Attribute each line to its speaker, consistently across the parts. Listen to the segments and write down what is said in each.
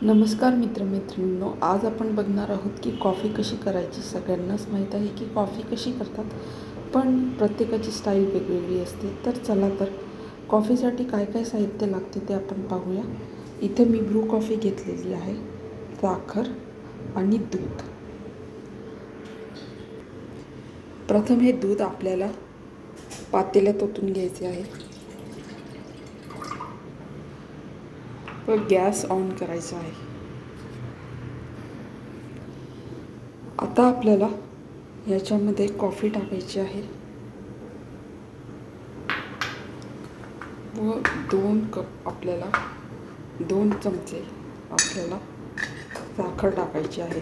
Speaker 1: नमस्कार मित्रमैत्रिणींनो, आज आपण बघणार आहोत की कॉफी कशी करायची। सगळ्यांनाच माहीत आहे की कॉफी कशी करतात, पण प्रत्येकाची स्टाईल वेगवेगळी असते। तर चला तर कॉफीसाठी काय काय साहित्य लागते ते आपण पाहूया। इथे मी ब्रू कॉफी घेतलेली आहे, साखर आणि दूध। प्रथम हे दूध आपल्याला पातेल्यात ओतून घ्यायचे आहे व गॅस ऑन करायचा आहे। आता आपल्याला याच्यामध्ये कॉफी टाकायची आहे व 2 चमचे आपल्याला साखर टाकायची आहे।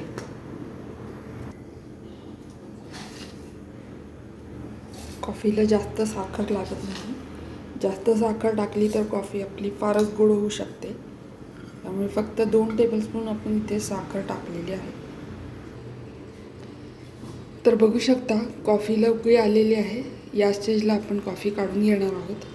Speaker 1: कॉफीला जास्त साखर लागत नाही। जास्त साखर टाकली तर कॉफी आपली फारच गोड होऊ शकते, त्यामुळे फक्त 2 टेबलस्पून आपण इथे साखर टाकलेली आहे। तर बघू शकता कॉफीला उकळी आलेली आहे। या स्टेजला आपण कॉफी काढून घेणार आहोत।